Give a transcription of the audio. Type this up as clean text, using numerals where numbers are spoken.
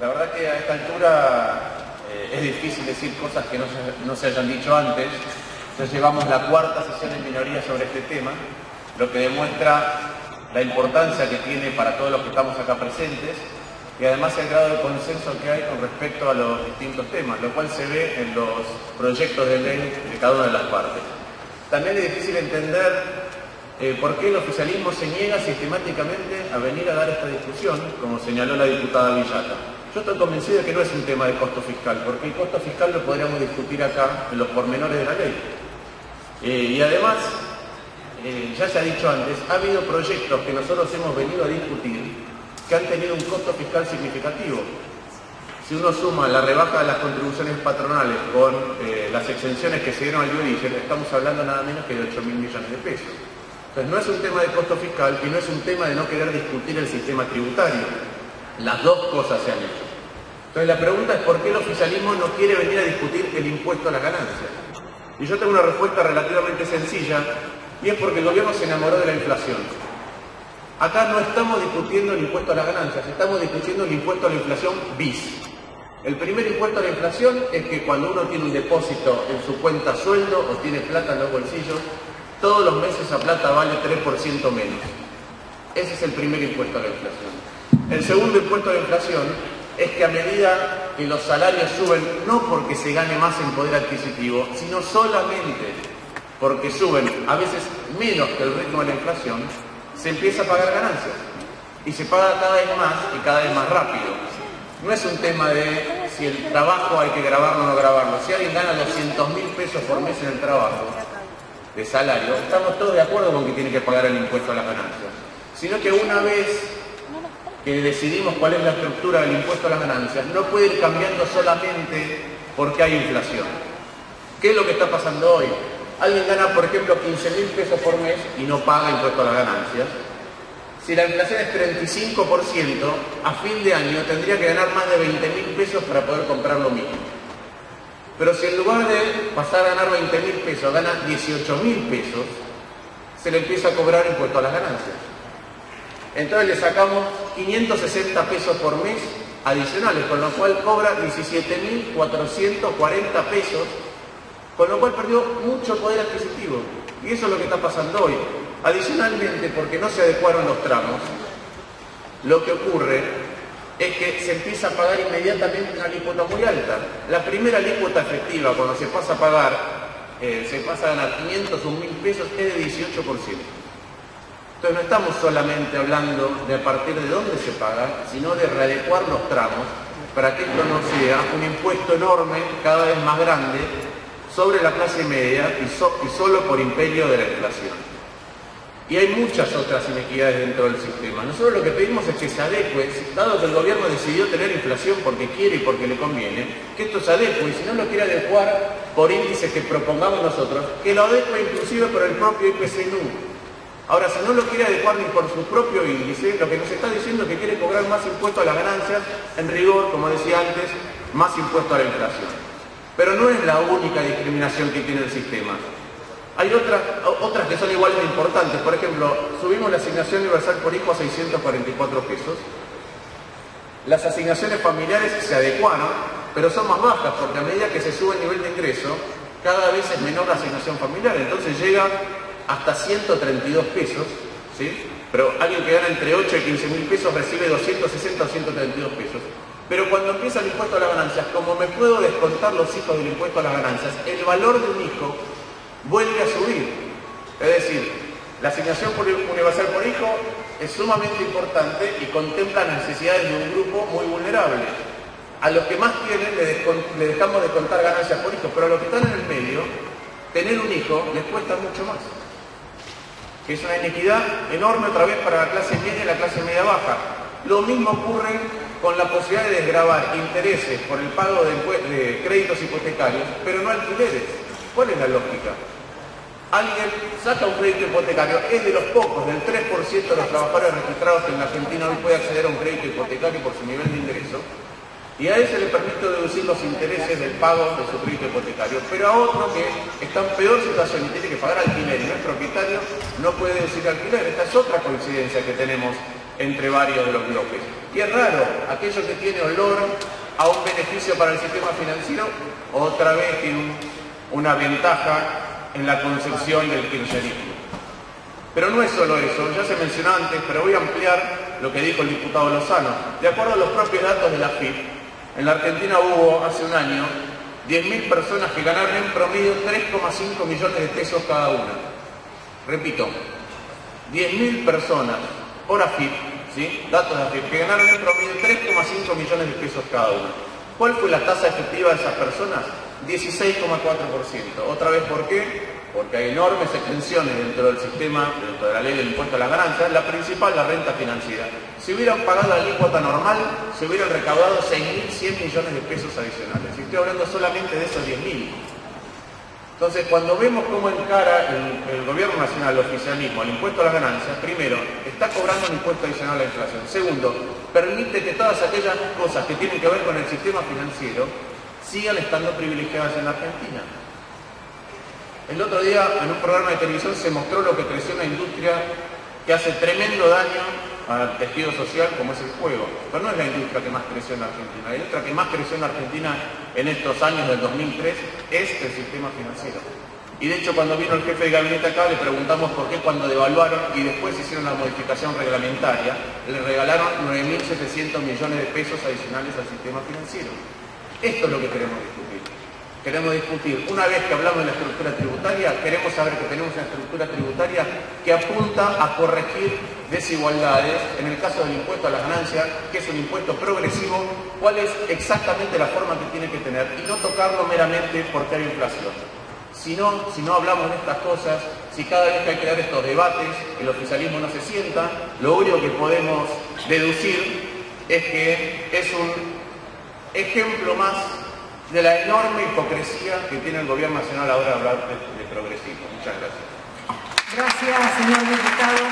La verdad que a esta altura es difícil decir cosas que no se hayan dicho antes. Ya llevamos la cuarta sesión en minoría sobre este tema, lo que demuestra la importancia que tiene para todos los que estamos acá presentes y además el grado de consenso que hay con respecto a los distintos temas, lo cual se ve en los proyectos de ley de cada una de las partes. También es difícil entender por qué el oficialismo se niega sistemáticamente a venir a dar esta discusión, como señaló la diputada Villata. Yo estoy convencido de que no es un tema de costo fiscal, porque el costo fiscal lo podríamos discutir acá en los pormenores de la ley. Y además, ya se ha dicho antes, ha habido proyectos que nosotros hemos venido a discutir que han tenido un costo fiscal significativo. Si uno suma la rebaja de las contribuciones patronales con las exenciones que se dieron al biodiesel, estamos hablando nada menos que de 8.000 millones de pesos. Entonces no es un tema de costo fiscal y no es un tema de no querer discutir el sistema tributario. Las dos cosas se han hecho. Entonces la pregunta es por qué el oficialismo no quiere venir a discutir el impuesto a las ganancias. Y yo tengo una respuesta relativamente sencilla, y es porque el gobierno se enamoró de la inflación. Acá no estamos discutiendo el impuesto a las ganancias, estamos discutiendo el impuesto a la inflación bis. El primer impuesto a la inflación es que cuando uno tiene un depósito en su cuenta sueldo o tiene plata en los bolsillos, todos los meses esa plata vale 3% menos. Ese es el primer impuesto a la inflación. El segundo impuesto a la inflación es que a medida que los salarios suben, no porque se gane más en poder adquisitivo, sino solamente porque suben a veces menos que el ritmo de la inflación, se empieza a pagar ganancias. Y se paga cada vez más y cada vez más rápido. No es un tema de si el trabajo hay que grabarlo o no grabarlo. Si alguien gana 200.000 pesos por mes en el trabajo de salario, estamos todos de acuerdo con que tiene que pagar el impuesto a las ganancias. Sino que una vez que decidimos cuál es la estructura del impuesto a las ganancias, no puede ir cambiando solamente porque hay inflación. ¿Qué es lo que está pasando hoy? Alguien gana, por ejemplo, 15.000 pesos por mes y no paga impuesto a las ganancias. Si la inflación es 35%, a fin de año tendría que ganar más de 20.000 pesos para poder comprar lo mismo. Pero si en lugar de pasar a ganar 20.000 pesos, gana 18.000 pesos, se le empieza a cobrar impuesto a las ganancias. Entonces le sacamos 560 pesos por mes adicionales, con lo cual cobra 17.440 pesos, con lo cual perdió mucho poder adquisitivo. Y eso es lo que está pasando hoy. Adicionalmente, porque no se adecuaron los tramos, lo que ocurre es que se empieza a pagar inmediatamente una alícuota muy alta. La primera alícuota efectiva, cuando se pasa a pagar, se pasa a ganar 500 o 1.000 pesos, es de 18%. Entonces no estamos solamente hablando de a partir de dónde se paga, sino de readecuar los tramos para que esto no sea un impuesto enorme, cada vez más grande, sobre la clase media y solo por imperio de la inflación. Y hay muchas otras inequidades dentro del sistema. Nosotros lo que pedimos es que se adecue, dado que el gobierno decidió tener inflación porque quiere y porque le conviene, que esto se adecue, y si no lo quiere adecuar por índices que propongamos nosotros, que lo adecue inclusive por el propio IPC-NU. Ahora, si no lo quiere adecuar ni por su propio índice, lo que nos está diciendo es que quiere cobrar más impuesto a las ganancias, en rigor, como decía antes, más impuesto a la inflación. Pero no es la única discriminación que tiene el sistema. Hay otras que son igual de importantes. Por ejemplo, subimos la asignación universal por hijo a 644 pesos. Las asignaciones familiares se adecuaron, pero son más bajas, porque a medida que se sube el nivel de ingreso, cada vez es menor la asignación familiar. Entonces llega hasta 132 pesos, ¿sí? Pero alguien que gana entre 8 y 15.000 pesos recibe 260 o 132 pesos. Pero cuando empieza el impuesto a las ganancias, como me puedo descontar los hijos del impuesto a las ganancias, el valor de un hijo vuelve a subir. Es decir, la asignación universal por hijo es sumamente importante y contempla las necesidades de un grupo muy vulnerable. A los que más tienen le dejamos de contar ganancias por hijo, pero a los que están en el medio, tener un hijo les cuesta mucho más. Que es una inequidad enorme otra vez para la clase media y la clase media baja. Lo mismo ocurre con la posibilidad de desgravar intereses por el pago de créditos hipotecarios, pero no alquileres. ¿Cuál es la lógica? Alguien saca un crédito hipotecario, es de los pocos, del 3% de los trabajadores registrados que en la Argentina hoy puede acceder a un crédito hipotecario por su nivel de ingreso, y a ese le permite deducir los intereses del pago de su crédito hipotecario, pero a otro que está en peor situación y tiene que pagar alquiler y no es propietario, no puede deducir alquiler. Esta es otra coincidencia que tenemos entre varios de los bloques. Y es raro, aquello que tiene olor a un beneficio para el sistema financiero, otra vez tiene una ventaja en la concepción del kirchnerismo. Pero no es solo eso, ya se mencionó antes, pero voy a ampliar lo que dijo el diputado Lozano. De acuerdo a los propios datos de la AFIP, en la Argentina hubo hace un año 10.000 personas que ganaron en promedio 3,5 millones de pesos cada una. Repito, 10.000 personas por AFIP, ¿sí? Datos de AFIP, que ganaron en promedio 3,5 millones de pesos cada una. ¿Cuál fue la tasa efectiva de esas personas? 16,4%. Otra vez, ¿por qué? Porque hay enormes extensiones dentro del sistema, dentro de la ley del impuesto a las ganancias, la principal, la renta financiera. Si hubieran pagado la alícuota normal, se hubieran recaudado 6.100 millones de pesos adicionales. Y estoy hablando solamente de esos 10.000. Entonces, cuando vemos cómo encara el gobierno nacional, el oficialismo, el impuesto a las ganancias, primero, está cobrando un impuesto adicional a la inflación. Segundo, permite que todas aquellas cosas que tienen que ver con el sistema financiero sigan estando privilegiadas en la Argentina. El otro día, en un programa de televisión, se mostró lo que creció una industria que hace tremendo daño al tejido social, como es el juego. Pero no es la industria que más creció en Argentina. La industria que más creció en Argentina en estos años del 2003 es el sistema financiero. Y de hecho, cuando vino el jefe de gabinete acá, le preguntamos por qué cuando devaluaron y después hicieron la modificación reglamentaria, le regalaron 9.700 millones de pesos adicionales al sistema financiero. Esto es lo que queremos discutir. Queremos discutir, una vez que hablamos de la estructura tributaria, queremos saber que tenemos una estructura tributaria que apunta a corregir desigualdades. En el caso del impuesto a las ganancias, que es un impuesto progresivo, cuál es exactamente la forma que tiene que tener y no tocarlo meramente porque hay inflación. Si no hablamos de estas cosas, si cada vez que hay que dar estos debates, el oficialismo no se sienta, lo único que podemos deducir es que es un ejemplo más de la enorme hipocresía que tiene el gobierno nacional ahora de hablar de progresismo. Muchas gracias. Gracias, señor diputado.